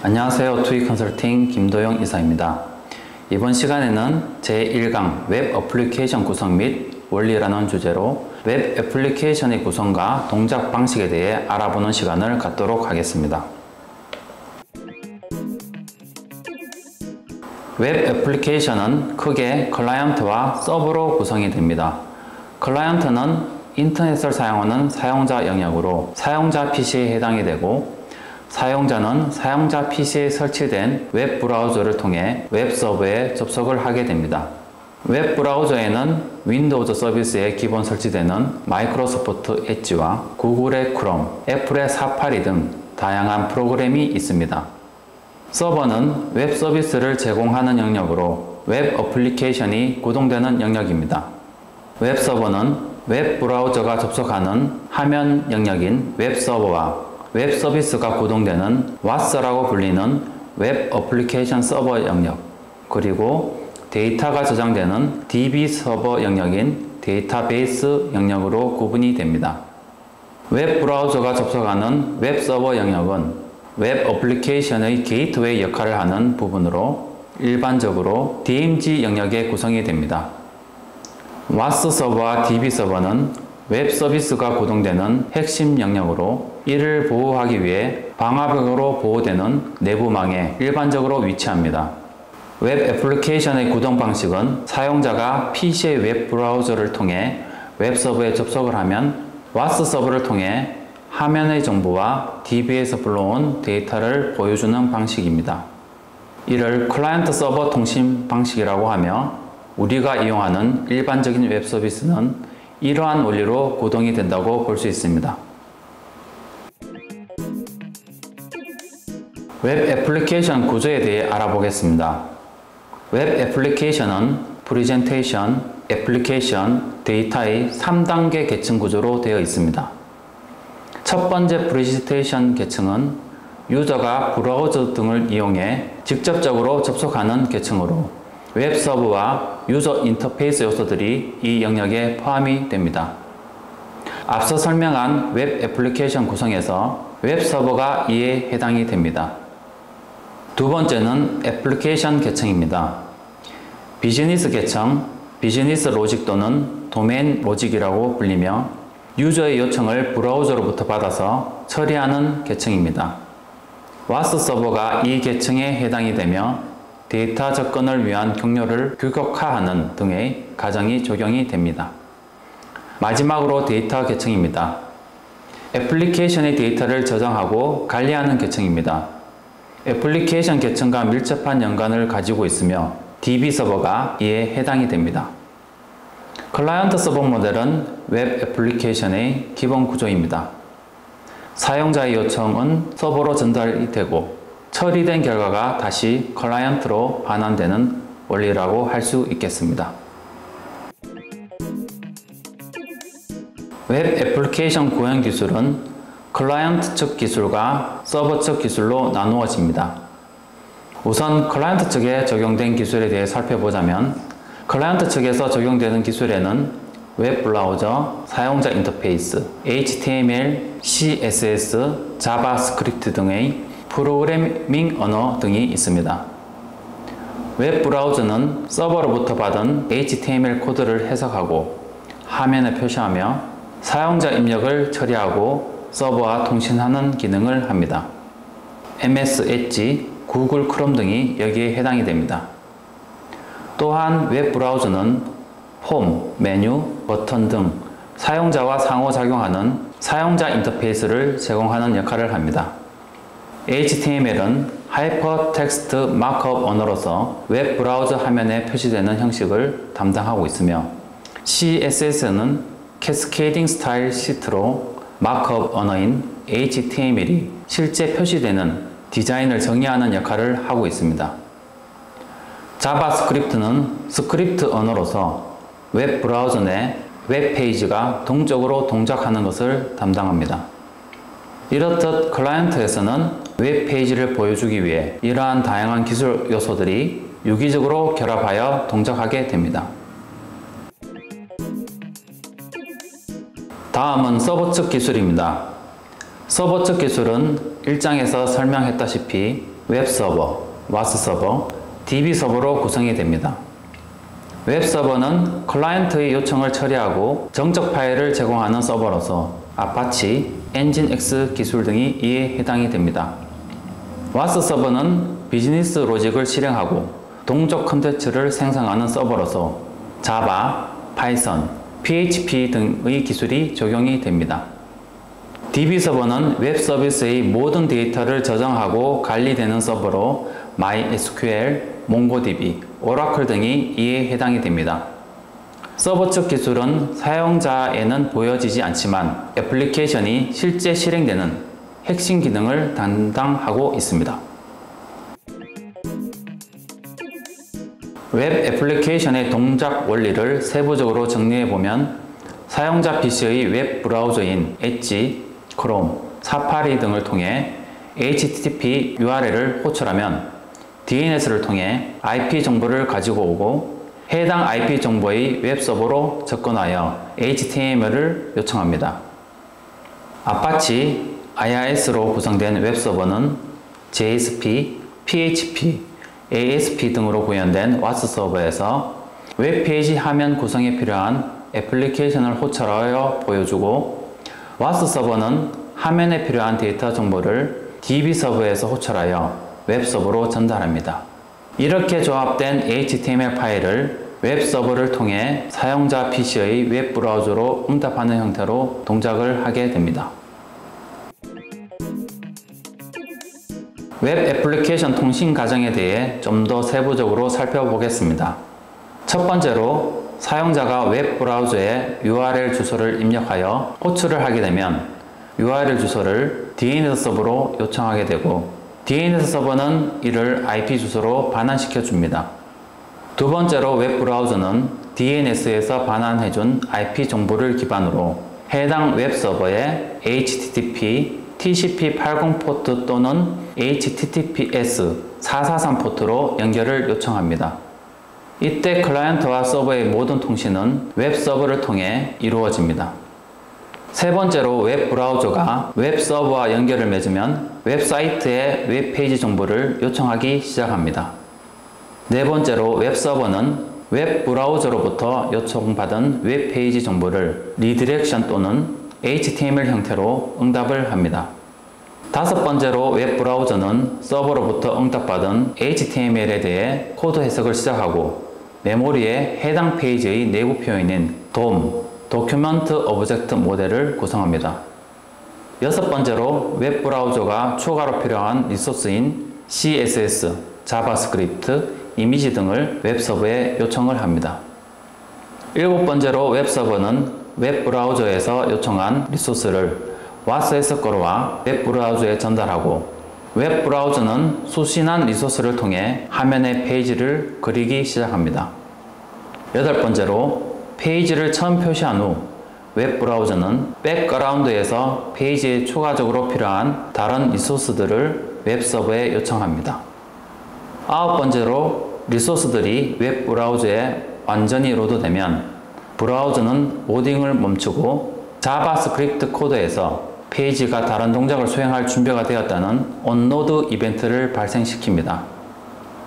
안녕하세요. 투이 컨설팅 김도영 이사입니다. 이번 시간에는 제1강 웹 애플리케이션 구성 및 원리라는 주제로 웹 애플리케이션의 구성과 동작 방식에 대해 알아보는 시간을 갖도록 하겠습니다. 웹 애플리케이션은 크게 클라이언트와 서버로 구성이 됩니다. 클라이언트는 인터넷을 사용하는 사용자 영역으로 사용자 PC에 해당이 되고, 사용자는 사용자 PC에 설치된 웹 브라우저를 통해 웹 서버에 접속을 하게 됩니다. 웹 브라우저에는 윈도우즈 서비스에 기본 설치되는 마이크로소프트 엣지와 구글의 크롬, 애플의 사파리 등 다양한 프로그램이 있습니다. 서버는 웹 서비스를 제공하는 영역으로 웹 애플리케이션이 구동되는 영역입니다. 웹 서버는 웹 브라우저가 접속하는 화면 영역인 웹 서버와 웹 서비스가 구동되는 WAS라고 불리는 웹 애플리케이션 서버 영역, 그리고 데이터가 저장되는 DB 서버 영역인 데이터베이스 영역으로 구분이 됩니다. 웹 브라우저가 접속하는 웹 서버 영역은 웹 애플리케이션의 게이트웨이 역할을 하는 부분으로 일반적으로 DMZ 영역에 구성이 됩니다. WAS 서버와 DB 서버는 웹 서비스가 구동되는 핵심 영역으로 이를 보호하기 위해 방화벽으로 보호되는 내부망에 일반적으로 위치합니다. 웹 애플리케이션의 구동 방식은 사용자가 PC의 웹 브라우저를 통해 웹 서버에 접속을 하면 WAS 서버를 통해 화면의 정보와 DB에서 불러온 데이터를 보여주는 방식입니다. 이를 클라이언트 서버 통신 방식이라고 하며, 우리가 이용하는 일반적인 웹 서비스는 이러한 원리로 구동이 된다고 볼 수 있습니다. 웹 애플리케이션 구조에 대해 알아보겠습니다. 웹 애플리케이션은 프레젠테이션, 애플리케이션, 데이터의 3단계 계층 구조로 되어 있습니다. 첫 번째 프레젠테이션 계층은 유저가 브라우저 등을 이용해 직접적으로 접속하는 계층으로 웹 서버와 유저 인터페이스 요소들이 이 영역에 포함이 됩니다. 앞서 설명한 웹 애플리케이션 구성에서 웹 서버가 이에 해당이 됩니다. 두 번째는 애플리케이션 계층입니다. 비즈니스 계층, 비즈니스 로직 또는 도메인 로직이라고 불리며 유저의 요청을 브라우저로부터 받아서 처리하는 계층입니다. WAS 서버가 이 계층에 해당이 되며 데이터 접근을 위한 경로를 규격화하는 등의 과정이 적용이 됩니다. 마지막으로 데이터 계층입니다. 애플리케이션의 데이터를 저장하고 관리하는 계층입니다. 애플리케이션 계층과 밀접한 연관을 가지고 있으며 DB 서버가 이에 해당이 됩니다. 클라이언트 서버 모델은 웹 애플리케이션의 기본 구조입니다. 사용자의 요청은 서버로 전달이 되고 처리된 결과가 다시 클라이언트로 반환되는 원리라고 할 수 있겠습니다. 웹 애플리케이션 구현 기술은 클라이언트 측 기술과 서버 측 기술로 나누어집니다. 우선 클라이언트 측에 적용된 기술에 대해 살펴보자면, 클라이언트 측에서 적용되는 기술에는 웹 브라우저, 사용자 인터페이스, HTML, CSS, 자바스크립트 등의 프로그래밍 언어 등이 있습니다. 웹 브라우저는 서버로부터 받은 HTML 코드를 해석하고 화면에 표시하며 사용자 입력을 처리하고 서버와 통신하는 기능을 합니다. MS 엣지, 구글 크롬 등이 여기에 해당이 됩니다. 또한 웹 브라우저는 홈, 메뉴, 버튼 등 사용자와 상호작용하는 사용자 인터페이스를 제공하는 역할을 합니다. HTML은 하이퍼텍스트 마크업 언어로서 웹 브라우저 화면에 표시되는 형식을 담당하고 있으며, CSS는 캐스케이딩 스타일 시트로 마크업 언어인 HTML이 실제 표시되는 디자인을 정의하는 역할을 하고 있습니다. 자바스크립트는 스크립트 언어로서 웹 브라우저 내 웹페이지가 동적으로 동작하는 것을 담당합니다. 이렇듯 클라이언트에서는 웹페이지를 보여주기 위해 이러한 다양한 기술 요소들이 유기적으로 결합하여 동작하게 됩니다. 다음은 서버 측 기술입니다. 서버 측 기술은 1장에서 설명했다시피 웹서버, 와스서버, DB서버로 구성이 됩니다. 웹서버는 클라이언트의 요청을 처리하고 정적 파일을 제공하는 서버로서 아파치, 엔진X 기술 등이 이에 해당이 됩니다. 와스서버는 비즈니스 로직을 실행하고 동적 콘텐츠를 생성하는 서버로서 자바, 파이썬, PHP 등의 기술이 적용이 됩니다. DB서버는 웹 서비스의 모든 데이터를 저장하고 관리되는 서버로 MySQL, MongoDB, 오라클 등이 이에 해당이 됩니다. 서버 측 기술은 사용자에는 보여지지 않지만 애플리케이션이 실제 실행되는 핵심 기능을 담당하고 있습니다. 웹 애플리케이션의 동작 원리를 세부적으로 정리해보면 사용자 PC의 웹 브라우저인 엣지, 크롬, 사파리 등을 통해 HTTP URL을 호출하면 DNS를 통해 IP 정보를 가지고 오고 해당 IP 정보의 웹서버로 접근하여 HTML을 요청합니다. 아파치 IIS로 구성된 웹서버는 JSP, PHP, ASP 등으로 구현된 와스서버에서 웹페이지 화면 구성에 필요한 애플리케이션을 호출하여 보여주고 와스서버는 화면에 필요한 데이터 정보를 DB서버에서 호출하여 웹서버로 전달합니다. 이렇게 조합된 HTML 파일을 웹서버를 통해 사용자 PC의 웹브라우저로 응답하는 형태로 동작을 하게 됩니다. 웹 애플리케이션 통신 과정에 대해 좀 더 세부적으로 살펴보겠습니다. 첫 번째로 사용자가 웹 브라우저에 URL 주소를 입력하여 호출을 하게 되면 URL 주소를 DNS 서버로 요청하게 되고 DNS 서버는 이를 IP 주소로 반환시켜 줍니다. 두 번째로 웹 브라우저는 DNS에서 반환해준 IP 정보를 기반으로 해당 웹 서버에 HTTP, TCP80 포트 또는 HTTPS 443 포트로 연결을 요청합니다. 이때 클라이언트와 서버의 모든 통신은 웹 서버를 통해 이루어집니다. 세 번째로 웹 브라우저가 웹 서버와 연결을 맺으면 웹사이트의 웹페이지 정보를 요청하기 시작합니다. 네 번째로 웹 서버는 웹 브라우저로부터 요청받은 웹페이지 정보를 리디렉션 또는 HTML 형태로 응답을 합니다. 다섯 번째로 웹 브라우저는 서버로부터 응답받은 HTML에 대해 코드 해석을 시작하고 메모리에 해당 페이지의 내부 표현인 DOM, 도큐먼트 오브젝트 모델을 구성합니다. 여섯 번째로 웹 브라우저가 추가로 필요한 리소스인 CSS, 자바스크립트, 이미지 등을 웹서버에 요청을 합니다. 일곱 번째로 웹서버는 웹 브라우저에서 요청한 리소스를 와스에서 끌어와 웹 브라우저에 전달하고 웹 브라우저는 수신한 리소스를 통해 화면의 페이지를 그리기 시작합니다. 여덟 번째로 페이지를 처음 표시한 후 웹 브라우저는 백그라운드에서 페이지에 추가적으로 필요한 다른 리소스들을 웹 서버에 요청합니다. 아홉 번째로 리소스들이 웹 브라우저에 완전히 로드되면 브라우저는 로딩을 멈추고 자바스크립트 코드에서 페이지가 다른 동작을 수행할 준비가 되었다는 온로드 이벤트를 발생시킵니다.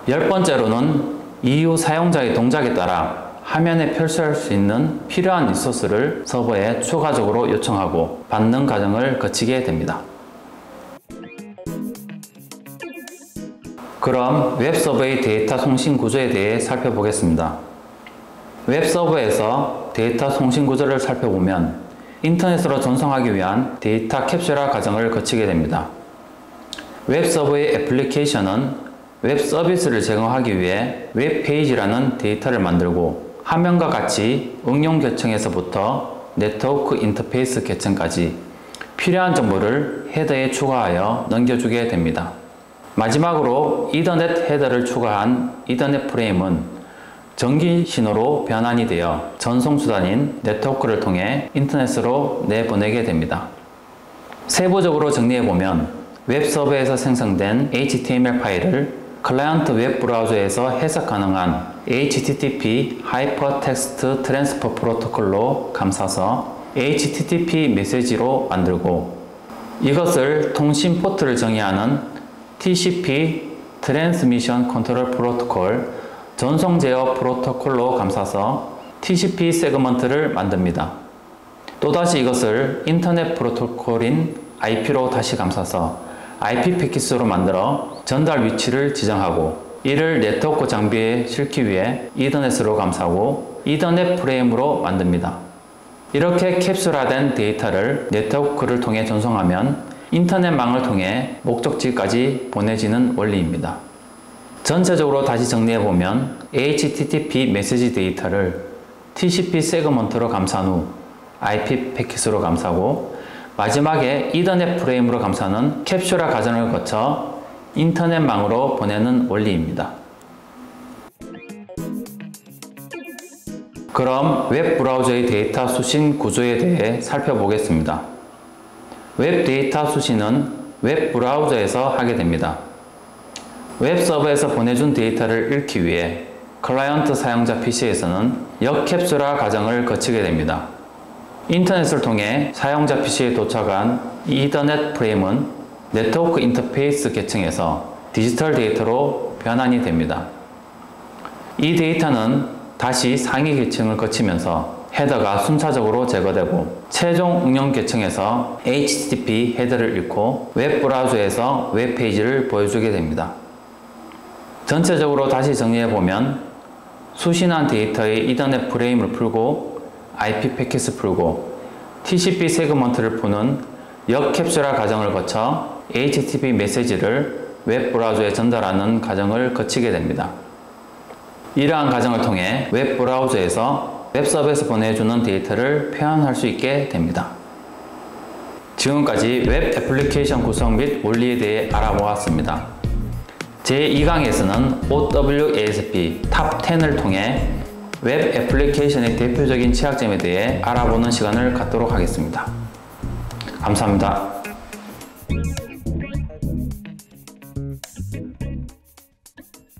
열 번째로는 이후 사용자의 동작에 따라 화면에 표시할 수 있는 필요한 리소스를 서버에 추가적으로 요청하고 받는 과정을 거치게 됩니다. 그럼 웹서버의 데이터 송신 구조에 대해 살펴보겠습니다. 웹서버에서 데이터 송신 구조를 살펴보면 인터넷으로 전송하기 위한 데이터 캡슐화 과정을 거치게 됩니다. 웹서버의 애플리케이션은 웹 서비스를 제공하기 위해 웹페이지라는 데이터를 만들고 화면과 같이 응용 계층에서부터 네트워크 인터페이스 계층까지 필요한 정보를 헤더에 추가하여 넘겨주게 됩니다. 마지막으로 이더넷 헤더를 추가한 이더넷 프레임은 전기 신호로 변환이 되어 전송 수단인 네트워크를 통해 인터넷으로 내보내게 됩니다. 세부적으로 정리해보면 웹서버에서 생성된 HTML 파일을 클라이언트 웹 브라우저에서 해석 가능한 HTTP 하이퍼텍스트 트랜스퍼 프로토콜로 감싸서 HTTP 메시지로 만들고 이것을 통신 포트를 정의하는 TCP 트랜스미션 컨트롤 프로토콜 전송 제어 프로토콜로 감싸서 TCP 세그먼트를 만듭니다. 또다시 이것을 인터넷 프로토콜인 IP로 다시 감싸서 IP 패킷으로 만들어 전달 위치를 지정하고 이를 네트워크 장비에 실기 위해 이더넷으로 감싸고 이더넷 프레임으로 만듭니다. 이렇게 캡슐화된 데이터를 네트워크를 통해 전송하면 인터넷망을 통해 목적지까지 보내지는 원리입니다. 전체적으로 다시 정리해보면 HTTP 메시지 데이터를 TCP 세그먼트로 감싼 후 IP 패킷으로 감싸고 마지막에 이더넷 프레임으로 감싸는 캡슐화 과정을 거쳐 인터넷망으로 보내는 원리입니다. 그럼 웹 브라우저의 데이터 수신 구조에 대해 살펴보겠습니다. 웹 데이터 수신은 웹 브라우저에서 하게 됩니다. 웹 서버에서 보내준 데이터를 읽기 위해 클라이언트 사용자 PC에서는 역캡슐화 과정을 거치게 됩니다. 인터넷을 통해 사용자 PC에 도착한 이더넷 프레임은 네트워크 인터페이스 계층에서 디지털 데이터로 변환이 됩니다. 이 데이터는 다시 상위 계층을 거치면서 헤더가 순차적으로 제거되고 최종 응용 계층에서 HTTP 헤더를 읽고 웹 브라우저에서 웹페이지를 보여주게 됩니다. 전체적으로 다시 정리해보면 수신한 데이터의 이더넷 프레임을 풀고 IP 패킷을 풀고 TCP 세그먼트를 푸는 역캡슐화 과정을 거쳐 HTTP 메시지를 웹 브라우저에 전달하는 과정을 거치게 됩니다. 이러한 과정을 통해 웹 브라우저에서 웹 서버에서 보내주는 데이터를 표현할 수 있게 됩니다. 지금까지 웹 애플리케이션 구성 및 원리에 대해 알아보았습니다. 제2강에서는 OWASP 탑 10을 통해 웹 애플리케이션의 대표적인 취약점에 대해 알아보는 시간을 갖도록 하겠습니다. 감사합니다.